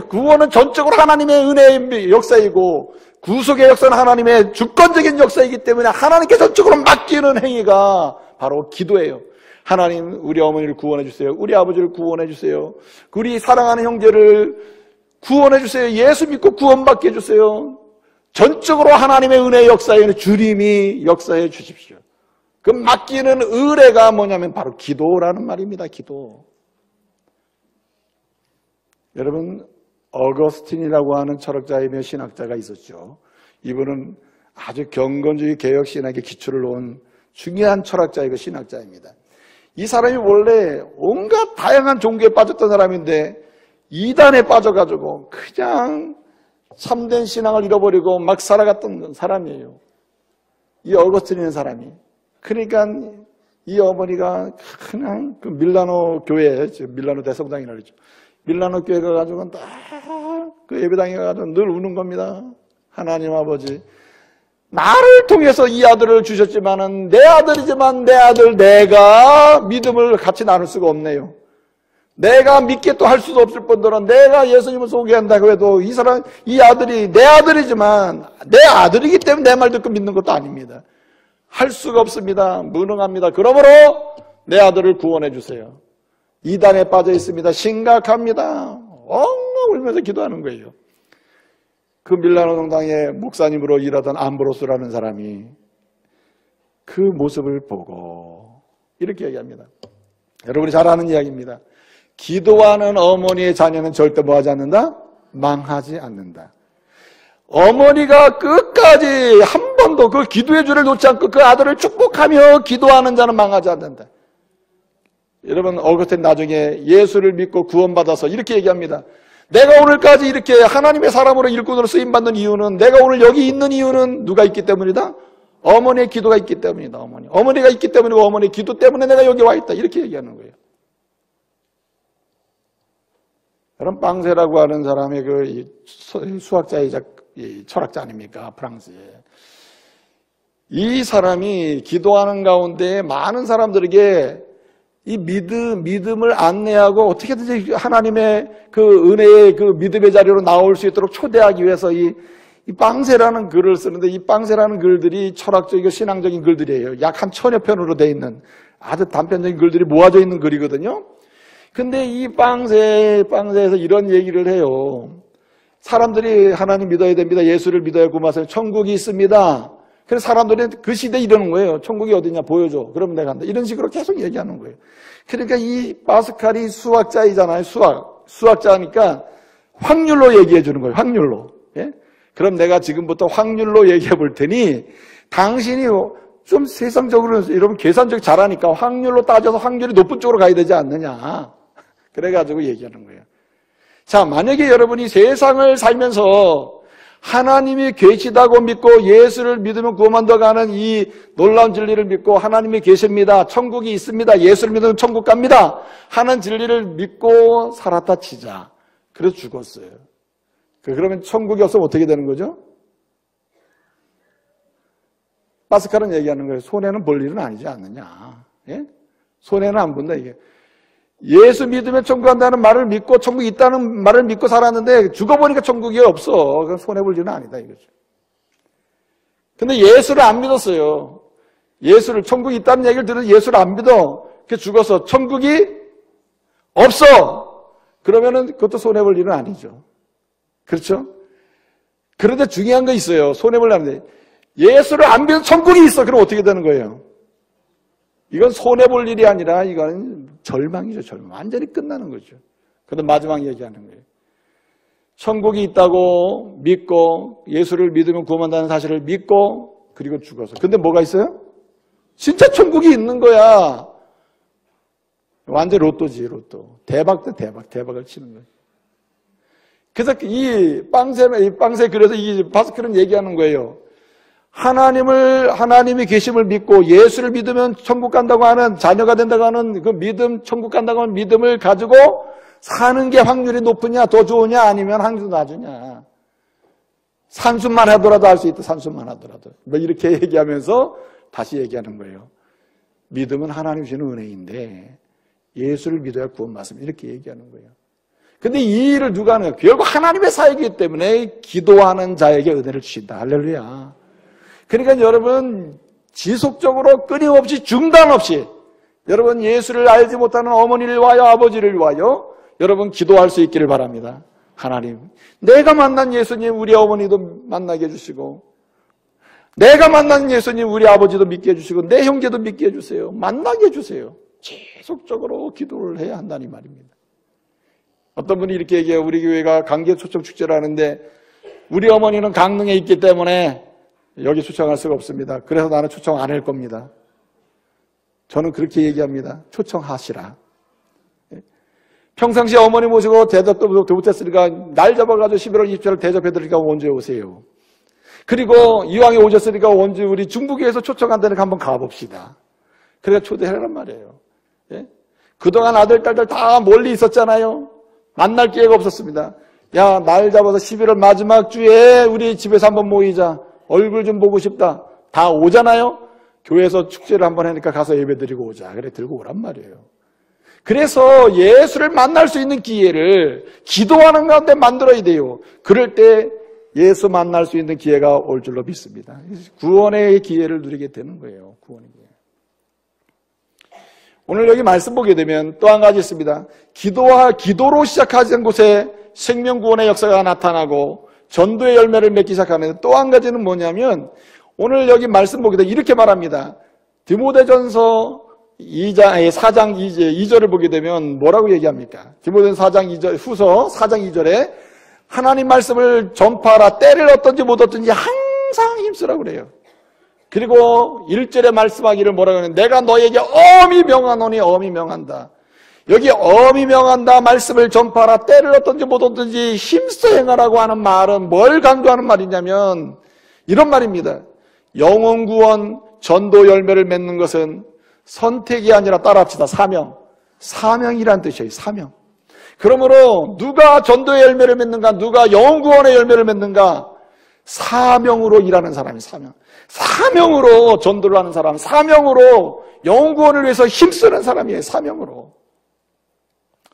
구원은 전적으로 하나님의 은혜의 역사이고 구속의 역사는 하나님의 주권적인 역사이기 때문에 하나님께 전적으로 맡기는 행위가 바로 기도예요. 하나님, 우리 어머니를 구원해 주세요. 우리 아버지를 구원해 주세요. 우리 사랑하는 형제를 구원해 주세요. 예수 믿고 구원받게 해주세요. 전적으로 하나님의 은혜의 역사에는 주님이 역사해 주십시오. 그 맡기는 의뢰가 뭐냐면 바로 기도라는 말입니다. 기도. 여러분, 어거스틴이라고 하는 철학자이며 신학자가 있었죠. 이분은 아주 경건주의 개혁신학의 기초를 놓은 중요한 철학자이고 신학자입니다. 이 사람이 원래 온갖 다양한 종교에 빠졌던 사람인데 이단에 빠져가지고 그냥 참된 신앙을 잃어버리고 막 살아갔던 사람이에요. 이 어거스틴이라는 사람이. 그러니까 이 어머니가 그냥 그 밀라노 교회, 밀라노 대성당이라고 그러죠. 밀라노 교회 가가지고 딱 그 예배당에 가가지고 늘 우는 겁니다. 하나님 아버지, 나를 통해서 이 아들을 주셨지만은 내 아들이지만 내 아들 내가 믿음을 같이 나눌 수가 없네요. 내가 믿게 또 할 수도 없을 뿐더러 내가 예수님을 소개한다고 해도 이 아들이 내 아들이지만 내 아들이기 때문에 내 말 듣고 믿는 것도 아닙니다. 할 수가 없습니다. 무능합니다. 그러므로 내 아들을 구원해 주세요. 이단에 빠져 있습니다. 심각합니다. 엉엉 울면서 기도하는 거예요. 그 밀라노 성당의 목사님으로 일하던 암브로스라는 사람이 그 모습을 보고 이렇게 얘기합니다. 여러분이 잘 아는 이야기입니다. 기도하는 어머니의 자녀는 절대 뭐하지 않는다? 망하지 않는다. 어머니가 끝까지 한 번도 그 기도의 줄을 놓지 않고 그 아들을 축복하며 기도하는 자는 망하지 않는다. 여러분, 어거스틴 나중에 예수를 믿고 구원받아서 이렇게 얘기합니다. 내가 오늘까지 이렇게 하나님의 사람으로 일꾼으로 쓰임받는 이유는, 내가 오늘 여기 있는 이유는 누가 있기 때문이다? 어머니의 기도가 있기 때문이다. 어머니가 있기 때문이고 어머니의 기도 때문에 내가 여기 와 있다. 이렇게 얘기하는 거예요. 그럼 빵세라고 하는 사람의 그 수학자이자 철학자 아닙니까? 프랑스에. 이 사람이 기도하는 가운데 많은 사람들에게 이 믿음을 안내하고 어떻게든지 하나님의 그 은혜의 그 믿음의 자리로 나올 수 있도록 초대하기 위해서 이 빵세라는 글을 쓰는데, 이 빵세라는 글들이 철학적이고 신앙적인 글들이에요. 약 한 1000여 편으로 되어 있는 아주 단편적인 글들이 모아져 있는 글이거든요. 근데 이 빵세에서 이런 얘기를 해요. 사람들이 하나님 믿어야 됩니다. 예수를 믿어야 구원받아요. 천국이 있습니다. 그래서 사람들이 그 시대에 이러는 거예요. 천국이 어디냐 보여줘. 그러면 내가 간다. 이런 식으로 계속 얘기하는 거예요. 그러니까 이 파스칼이 수학자이잖아요. 수학자니까 확률로 얘기해 주는 거예요. 확률로. 예? 그럼 내가 지금부터 확률로 얘기해 볼 테니 당신이 좀 세상적으로 여러분 계산적 잘하니까 확률로 따져서 확률이 높은 쪽으로 가야 되지 않느냐. 그래가지고 얘기하는 거예요. 자, 만약에 여러분이 세상을 살면서 하나님이 계시다고 믿고 예수를 믿으면 구원받아가는 이 놀라운 진리를 믿고 하나님이 계십니다. 천국이 있습니다. 예수를 믿으면 천국 갑니다. 하는 진리를 믿고 살았다 치자. 그래서 죽었어요. 그러면 천국이 없으면 어떻게 되는 거죠? 파스칼은 얘기하는 거예요. 손해는 볼 일은 아니지 않느냐. 예? 손해는 안 본다 이게. 예수 믿으면 천국 간다는 말을 믿고 천국이 있다는 말을 믿고 살았는데 죽어보니까 천국이 없어. 그건 손해볼 일은 아니다 이거죠. 근데 예수를 안 믿었어요. 예수를, 천국이 있다는 얘기를 들은 예수를 안 믿어. 그래서 죽어서 천국이 없어. 그러면은 그것도 손해볼 일은 아니죠. 그렇죠? 그런데 중요한 거 있어요. 손해볼 일인데 예수를 안 믿어 천국이 있어. 그럼 어떻게 되는 거예요? 이건 손해볼 일이 아니라 이건 절망이죠. 절망. 완전히 끝나는 거죠. 그런데 마지막 얘기하는 거예요. 천국이 있다고 믿고 예수를 믿으면 구원한다는 사실을 믿고 그리고 죽어서. 근데 뭐가 있어요? 진짜 천국이 있는 거야. 완전 로또지, 로또. 대박 대 대박, 대박을 치는 거예요. 그래서 이 빵새 그래서 이 바스크는 얘기하는 거예요. 하나님이 계심을 믿고 예수를 믿으면 천국 간다고 하는, 자녀가 된다고 하는 그 믿음, 천국 간다고 하는 믿음을 가지고 사는 게 확률이 높으냐, 더 좋으냐, 아니면 확률이 낮으냐. 산수만 하더라도 할 수 있다, 산수만 하더라도. 뭐 이렇게 얘기하면서 다시 얘기하는 거예요. 믿음은 하나님 주시는 은혜인데 예수를 믿어야 구원받습니다. 이렇게 얘기하는 거예요. 근데 이 일을 누가 하는 거예요? 결국 하나님의 사역이기 때문에 기도하는 자에게 은혜를 주신다. 할렐루야. 그러니까 여러분 지속적으로 끊임없이 중단 없이 여러분 예수를 알지 못하는 어머니를 위하여 아버지를 위하여 여러분 기도할 수 있기를 바랍니다. 하나님, 내가 만난 예수님 우리 어머니도 만나게 해주시고 내가 만난 예수님 우리 아버지도 믿게 해주시고 내 형제도 믿게 해주세요. 만나게 해주세요. 계속적으로 기도를 해야 한다는 말입니다. 어떤 분이 이렇게 얘기해요. 우리 교회가 강계 초청 축제를 하는데 우리 어머니는 강릉에 있기 때문에 여기 초청할 수가 없습니다. 그래서 나는 초청 안 할 겁니다. 저는 그렇게 얘기합니다. 초청하시라. 평상시에 어머니 모시고 대접도 못했으니까 날 잡아가지고 11월 27일 대접해드리니까 원주에 오세요. 그리고 이왕에 오셨으니까 원주 우리 중부교에서 초청한다니까 한번 가봅시다. 그래서 초대하란 말이에요. 예? 그동안 아들, 딸들 다 멀리 있었잖아요. 만날 기회가 없었습니다. 야, 날 잡아서 11월 마지막 주에 우리 집에서 한번 모이자. 얼굴 좀 보고 싶다. 다 오잖아요. 교회에서 축제를 한번 하니까 가서 예배드리고 오자. 그래 들고 오란 말이에요. 그래서 예수를 만날 수 있는 기회를 기도하는 가운데 만들어야 돼요. 그럴 때 예수 만날 수 있는 기회가 올 줄로 믿습니다. 구원의 기회를 누리게 되는 거예요. 구원의 기회. 오늘 여기 말씀 보게 되면 또 한 가지 있습니다. 기도로 시작하는 곳에 생명구원의 역사가 나타나고 전도의 열매를 맺기 시작하는데 또 한 가지는 뭐냐면 오늘 여기 말씀 보게 되면 이렇게 말합니다. 디모데전서 4장 2절을 보게 되면 뭐라고 얘기합니까? 디모데전서 4장 2절, 후서 4장 2절에 하나님 말씀을 전파하라. 때를 얻든지 못 얻든지 항상 힘쓰라고 그래요. 그리고 1절에 말씀하기를 뭐라고 하냐면 내가 너에게 엄히 명하노니 엄히 명한다. 여기 엄히 명한다 말씀을 전파하라. 때를 얻든지 못 얻든지 힘써 행하라고 하는 말은 뭘 강조하는 말이냐면 이런 말입니다. 영혼 구원, 전도 열매를 맺는 것은 선택이 아니라 따라합시다. 사명이란 뜻이에요. 사명. 그러므로 누가 전도의 열매를 맺는가? 누가 영혼 구원의 열매를 맺는가? 사명으로 일하는 사람이 사명으로 전도를 하는 사람, 사명으로 영혼 구원을 위해서 힘쓰는 사람이에요. 사명으로.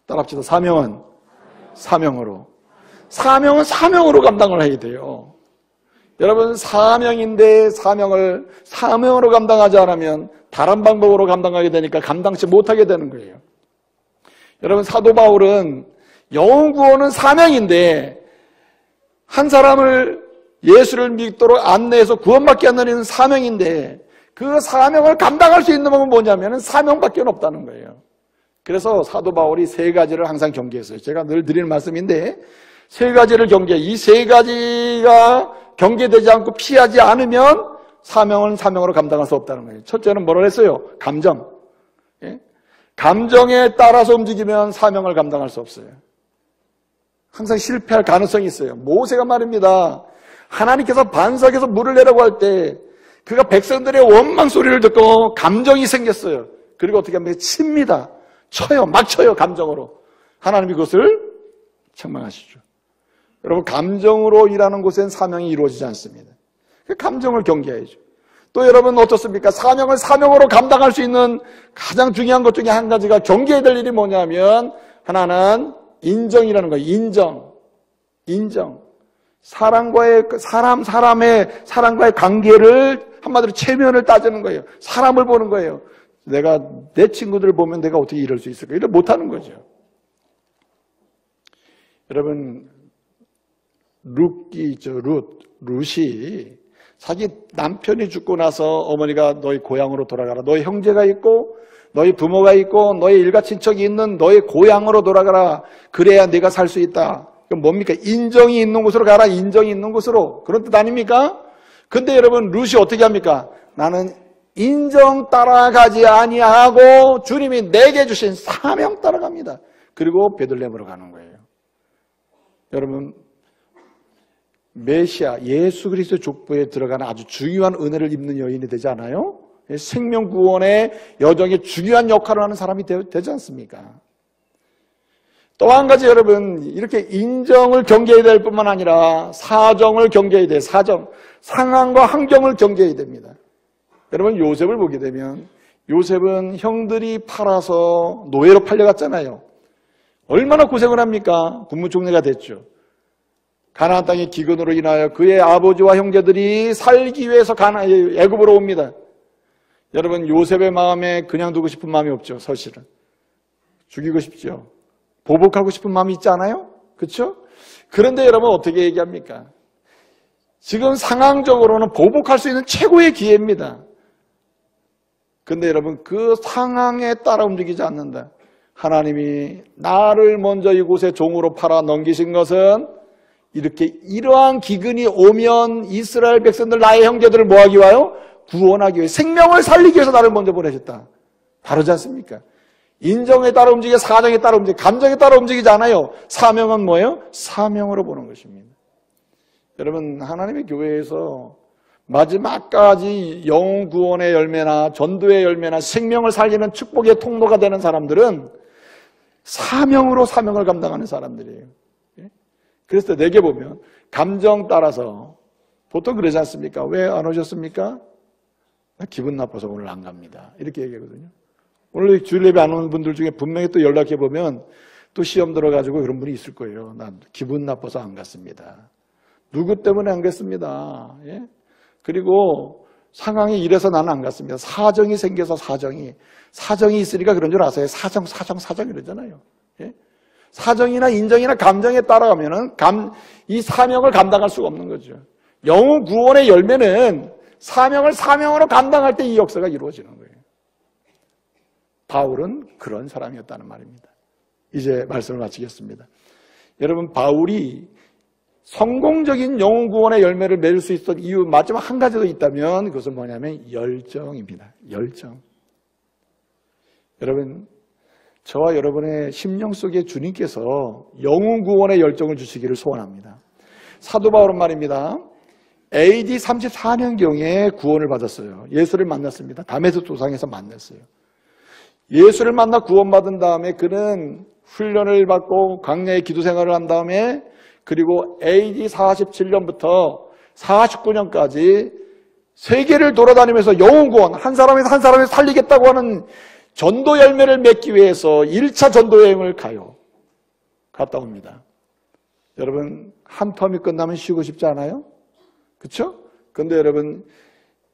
따라합시다. 사명은 사명으로 감당을 해야 돼요. 여러분 사명인데 사명으로 감당하지 않으면 다른 방법으로 감당하게 되니까 감당치 못하게 되는 거예요. 여러분 사도 바울은 영혼 구원은 사명인데 한 사람을 예수를 믿도록 안내해서 구원받게 하는 사명인데 그 사명을 감당할 수 있는 법은 뭐냐면 사명밖에 없다는 거예요. 그래서 사도 바울이 세 가지를 항상 경계했어요. 제가 늘 드리는 말씀인데 세 가지를 이 세 가지가 경계되지 않고 피하지 않으면 사명으로 감당할 수 없다는 거예요. 첫째는 뭐라고 했어요? 감정. 예? 감정에 따라서 움직이면 사명을 감당할 수 없어요. 항상 실패할 가능성이 있어요. 모세가 말입니다. 하나님께서 반석에서 물을 내라고 할 때 그가 백성들의 원망 소리를 듣고 감정이 생겼어요. 그리고 어떻게 하면 칩니다. 막 쳐요. 감정으로. 하나님이 그것을 책망하시죠. 여러분 감정으로 일하는 곳엔 사명이 이루어지지 않습니다. 그 감정을 경계해야죠. 또 여러분 어떻습니까? 사명으로 감당할 수 있는 가장 중요한 것 중에 한 가지가 경계해야 될 일이 뭐냐면 하나는 인정이라는 거예요. 인정. 사람과의 관계를 한마디로 체면을 따지는 거예요. 사람을 보는 거예요. 내 친구들을 보면 내가 어떻게 이럴 수 있을까? 이걸 못하는 거죠. 여러분 룻이 자기 남편이 죽고 나서 어머니가 너희 고향으로 돌아가라. 너희 형제가 있고 너희 부모가 있고 너희 일가 친척이 있는 너희 고향으로 돌아가라. 그래야 네가 살 수 있다. 그럼 뭡니까? 인정이 있는 곳으로 가라. 인정이 있는 곳으로. 그런 뜻 아닙니까? 근데 여러분 룻이 어떻게 합니까? 나는 인정 따라가지 아니하고 주님이 내게 주신 사명 따라갑니다. 그리고 베들레헴으로 가는 거예요. 여러분, 메시아 예수 그리스도의 족보에 들어가는 아주 중요한 은혜를 입는 여인이 되지 않아요? 생명 구원의 여정에 중요한 역할을 하는 사람이 되지 않습니까? 또 한 가지 여러분, 이렇게 인정을 경계해야 될 뿐만 아니라 사정을 경계해야 돼요. 사정, 상황과 환경을 경계해야 됩니다. 여러분, 요셉을 보게 되면 요셉은 형들이 팔아서 노예로 팔려갔잖아요. 얼마나 고생을 합니까? 국무총리가 됐죠. 가나안 땅의 기근으로 인하여 그의 아버지와 형제들이 살기 위해서 애굽으로 옵니다. 여러분, 요셉의 마음에 그냥 두고 싶은 마음이 없죠. 사실은 죽이고 싶죠. 보복하고 싶은 마음이 있지 않아요? 그렇죠? 그런데 여러분 어떻게 얘기합니까? 지금 상황적으로는 보복할 수 있는 최고의 기회입니다. 근데 여러분, 그 상황에 따라 움직이지 않는다. 하나님이 나를 먼저 이곳에 종으로 팔아 넘기신 것은 이러한 기근이 오면 이스라엘 백성들, 나의 형제들을 뭐하기 위하여? 구원하기 위해, 생명을 살리기 위해서 나를 먼저 보내셨다. 다르지 않습니까? 인정에 따라 움직여, 사정에 따라 움직여, 감정에 따라 움직이지 않아요. 사명은 뭐예요? 사명으로 보는 것입니다. 여러분, 하나님의 교회에서 마지막까지 영혼 구원의 열매나 전도의 열매나 생명을 살리는 축복의 통로가 되는 사람들은 사명으로 사명을 감당하는 사람들이에요. 그래서 내게 보면 감정 따라서 보통 그러지 않습니까? 왜 안 오셨습니까? 나 기분 나빠서 오늘 안 갑니다. 이렇게 얘기하거든요. 오늘 주일 예배 안 오는 분들 중에 분명히 또 연락해 보면 또 시험 들어가지고 그런 분이 있을 거예요. 난 기분 나빠서 안 갔습니다. 누구 때문에 안 갔습니다. 예? 그리고 상황이 이래서 나는 안 갔습니다. 사정이 생겨서 사정이 있으니까 그런 줄 아세요? 사정 이러잖아요. 예? 사정이나 인정이나 감정에 따라가면은 이 사명을 감당할 수가 없는 거죠. 영혼 구원의 열매는 사명으로 감당할 때 이 역사가 이루어지는 거예요. 바울은 그런 사람이었다는 말입니다. 이제 말씀을 마치겠습니다. 여러분, 바울이 성공적인 영혼 구원의 열매를 맺을 수 있었던 이유 마지막 한 가지 더 있다면 그것은 뭐냐면 열정입니다. 열정. 여러분, 저와 여러분의 심령 속에 주님께서 영혼 구원의 열정을 주시기를 소원합니다. 사도 바울은 말입니다. AD 34년경에 구원을 받았어요. 예수를 만났습니다. 다메섹 도상에서 만났어요. 예수를 만나 구원받은 다음에 그는 훈련을 받고 광야의 기도 생활을 한 다음에 그리고 AD 47년부터 49년까지 세계를 돌아다니면서 영혼 구원, 한 사람에서 한 사람을 살리겠다고 하는 전도 열매를 맺기 위해서 1차 전도 여행을 갔다 옵니다. 여러분, 한 텀이 끝나면 쉬고 싶지 않아요? 그렇죠? 근데 여러분,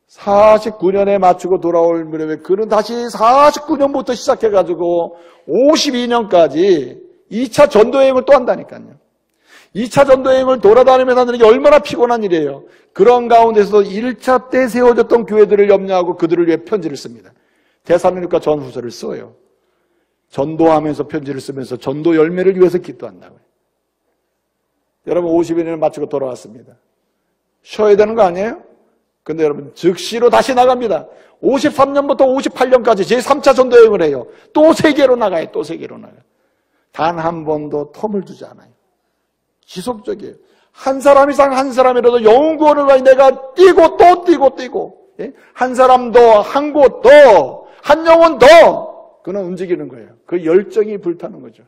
49년에 맞추고 돌아올 무렵에 그는 다시 49년부터 시작해가지고 52년까지 2차 전도여행을 또 한다니까요. 2차 전도여행을 돌아다니면서 하는 게 얼마나 피곤한 일이에요. 그런 가운데서도 1차 때 세워졌던 교회들을 염려하고 그들을 위해 편지를 씁니다. 데살로니가 전후서를 써요. 전도하면서 편지를 쓰면서 전도 열매를 위해서 기도한다고요. 여러분, 52년을 마치고 돌아왔습니다. 쉬어야 되는 거 아니에요? 근데 여러분, 즉시로 다시 나갑니다. 53년부터 58년까지 제3차 전도여행을 해요. 또 세계로 나가요. 또 세계로 나가요. 단 한 번도 텀을 두지 않아요. 지속적이에요. 한 사람 이상 한 사람이라도 영혼 구원을 위해 내가 뛰고 또 뛰고 예? 한 사람 더, 한 곳 더, 한 영혼 더 그는 움직이는 거예요. 그 열정이 불타는 거죠.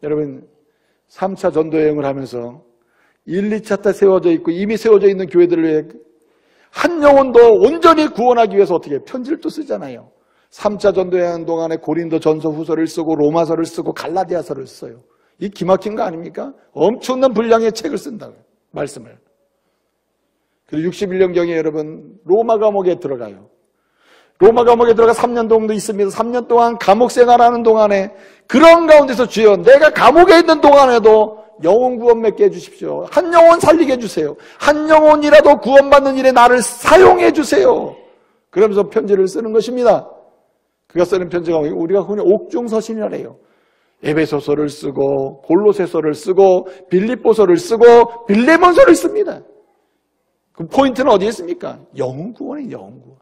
여러분, 3차 전도여행을 하면서 1, 2차 때 세워져 있고 이미 세워져 있는 교회들을 위해 한 영혼도 온전히 구원하기 위해서 어떻게 편지를 또 쓰잖아요. 3차 전도여행 동안에 고린도 전서 후서를 쓰고 로마서를 쓰고 갈라디아서를 써요. 이 기막힌 거 아닙니까? 엄청난 분량의 책을 쓴다고요. 말씀을. 그리고 61년경에 여러분 로마 감옥에 들어가요. 로마 감옥에 들어가 3년 정도 있습니다. 3년 동안 감옥 생활하는 동안에 그런 가운데서 주여 내가 감옥에 있는 동안에도 영혼 구원 맺게 해주십시오. 한 영혼 살리게 해주세요. 한 영혼이라도 구원받는 일에 나를 사용해 주세요. 그러면서 편지를 쓰는 것입니다. 그가 쓰는 편지가 우리가 흔히 옥중서신이라 해요. 에베소서를 쓰고 골로새서를 쓰고 빌립보서를 쓰고 빌레몬서를 씁니다. 그 포인트는 어디에 있습니까? 영혼 구원이에요, 영혼 구원.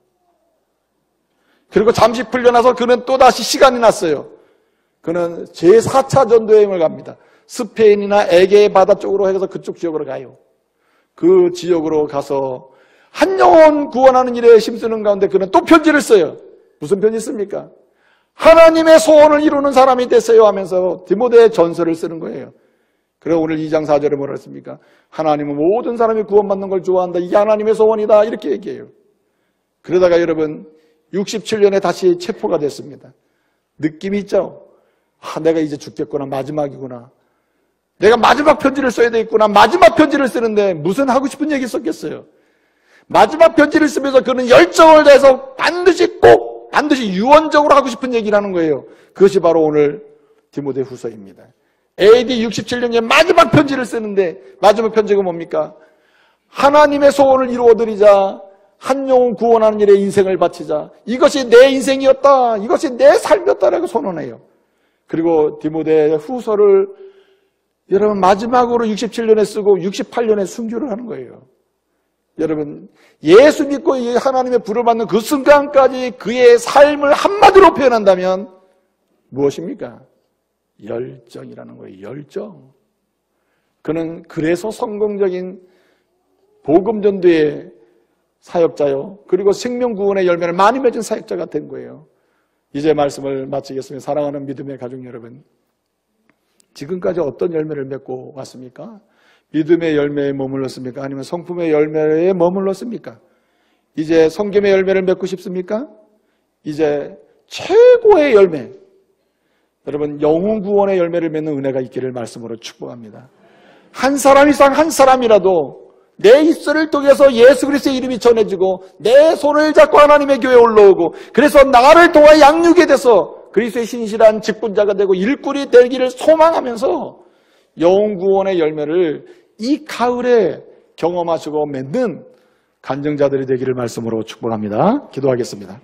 그리고 잠시 풀려나서 그는 또다시 시간이 났어요. 그는 제4차 전도여행을 갑니다. 스페인이나 에게 바다 쪽으로 해서 그쪽 지역으로 가요. 그 지역으로 가서 한 영혼 구원하는 일에 힘쓰는 가운데 그는 또 편지를 써요. 무슨 편지 씁니까? 하나님의 소원을 이루는 사람이 됐어요 하면서 디모데 전서를 쓰는 거예요. 그래서 오늘 2장 4절에 뭐라 했습니까? 하나님은 모든 사람이 구원받는 걸 좋아한다. 이게 하나님의 소원이다. 이렇게 얘기해요. 그러다가 여러분 67년에 다시 체포가 됐습니다. 느낌이 있죠? 내가 이제 죽겠구나. 마지막이구나. 내가 마지막 편지를 써야 되겠구나. 마지막 편지를 쓰는데 무슨 하고 싶은 얘기 썼겠어요? 마지막 편지를 쓰면서 그는 열정을 다해서 반드시 유언적으로 하고 싶은 얘기를 하는 거예요. 그것이 바로 오늘 디모데 후서입니다. AD 67년에 마지막 편지를 쓰는데 마지막 편지가 뭡니까? 하나님의 소원을 이루어드리자. 한 영혼 구원하는 일에 인생을 바치자. 이것이 내 인생이었다. 이것이 내 삶이었다라고 선언해요. 그리고 디모데 후서를 여러분 마지막으로 67년에 쓰고 68년에 순교를 하는 거예요. 여러분 예수 믿고 하나님의 불을 받는 그 순간까지 그의 삶을 한마디로 표현한다면 무엇입니까? 열정이라는 거예요. 열정. 그는 그래서 성공적인 복음전도의 사역자요. 그리고 생명구원의 열매를 많이 맺은 사역자가 된 거예요. 이제 말씀을 마치겠습니다. 사랑하는 믿음의 가족 여러분. 지금까지 어떤 열매를 맺고 왔습니까? 믿음의 열매에 머물렀습니까? 아니면 성품의 열매에 머물렀습니까? 이제 성김의 열매를 맺고 싶습니까? 이제 최고의 열매, 여러분 영혼 구원의 열매를 맺는 은혜가 있기를 말씀으로 축복합니다. 한 사람 이상 한 사람이라도 내 입술을 통해서 예수 그리스도의 이름이 전해지고 내 손을 잡고 하나님의 교회에 올라오고 그래서 나를 도와 양육에 돼서 그리스도의 신실한 직분자가 되고 일꾼이 되기를 소망하면서 영혼 구원의 열매를 이 가을에 경험하시고 맺는 간증자들이 되기를 말씀으로 축복합니다. 기도하겠습니다.